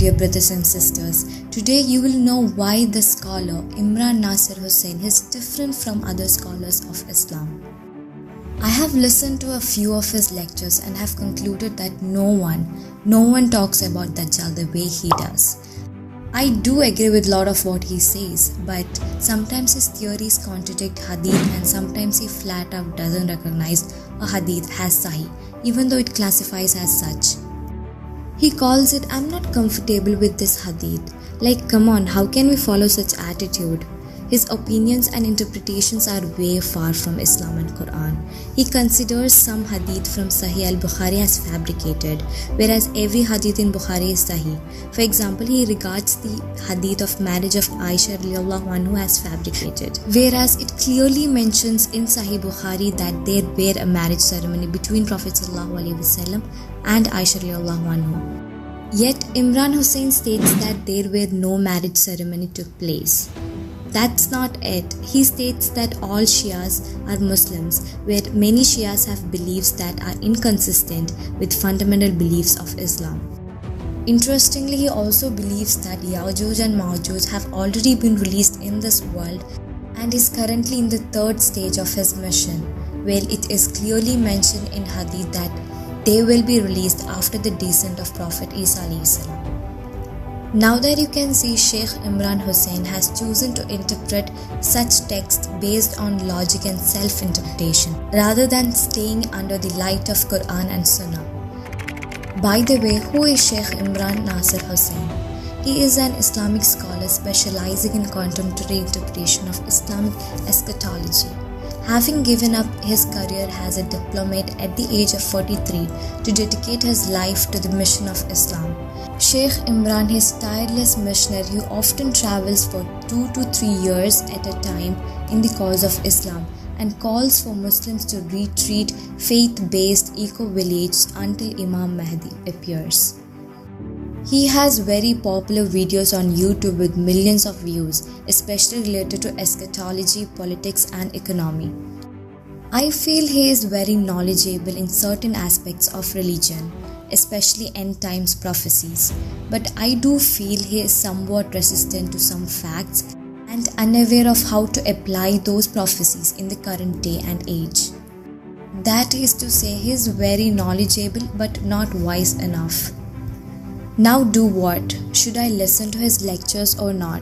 dear brothers and sisters. Today you will know why the scholar Imran Hossien is different from other scholars of Islam. I have listened to a few of his lectures and have concluded that no one talks about Dajjal the way he does. I do agree with a lot of what he says, but sometimes his theories contradict hadith and sometimes he flat out doesn't recognize a hadith as Sahih, even though it classifies as such. He calls it, "I'm not comfortable with this hadith." Like, come on, how can we follow such attitude? His opinions and interpretations are way far from Islam and Quran. He considers some hadith from Sahih al-Bukhari as fabricated, whereas every hadith in Bukhari is Sahih. For example, he regards the hadith of marriage of Aisha radiyallahu anhu as fabricated, whereas it clearly mentions in Sahih Bukhari that there were a marriage ceremony between Prophet sallallahu, alayhi, and Aisha radiyallahu anhu. Yet Imran Hossien states that there were no marriage ceremony took place. That's not it. He states that all Shias are Muslims, where many Shias have beliefs that are inconsistent with fundamental beliefs of Islam. Interestingly, he also believes that Ya'juj and Ma'juj have already been released in this world and is currently in the third stage of his mission, where it is clearly mentioned in Hadith that they will be released after the descent of Prophet Isa alayhi sallam. Now that you can see, Sheikh Imran Hossien has chosen to interpret such texts based on logic and self-interpretation rather than staying under the light of Quran and Sunnah. By the way, who is Sheikh Imran Hossien? He is an Islamic scholar specializing in contemporary interpretation of Islamic eschatology. Having given up his career as a diplomat at the age of 43 to dedicate his life to the mission of Islam, Sheikh Imran is a tireless missionary who often travels for 2 to 3 years at a time in the cause of Islam and calls for Muslims to retreat faith-based eco-villages until Imam Mahdi appears. He has very popular videos on YouTube with millions of views, especially related to eschatology, politics and economy. I feel he is very knowledgeable in certain aspects of religion, especially end times prophecies, but I do feel he is somewhat resistant to some facts and unaware of how to apply those prophecies in the current day and age. That is to say, he is very knowledgeable but not wise enough. Now do what? Should I listen to his lectures or not?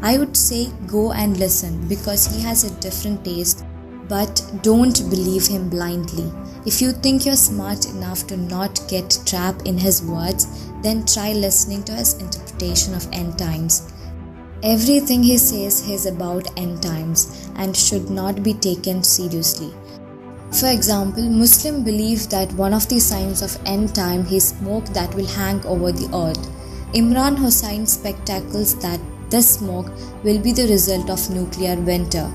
I would say go and listen because he has a different taste, but don't believe him blindly. If you think you're smart enough to not get trapped in his words, then try listening to his interpretation of end times. Everything he says is about end times and should not be taken seriously. For example, Muslims believe that one of the signs of end time is smoke that will hang over the earth. Imran Hossien spectacles that this smoke will be the result of nuclear winter.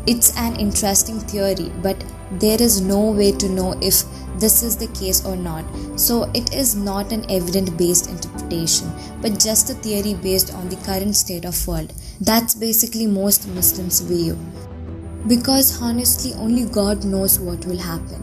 It's an interesting theory, but there is no way to know if this is the case or not. So it is not an evidence-based interpretation, but just a theory based on the current state of world. That's basically most Muslims' view. Because honestly, only God knows what will happen.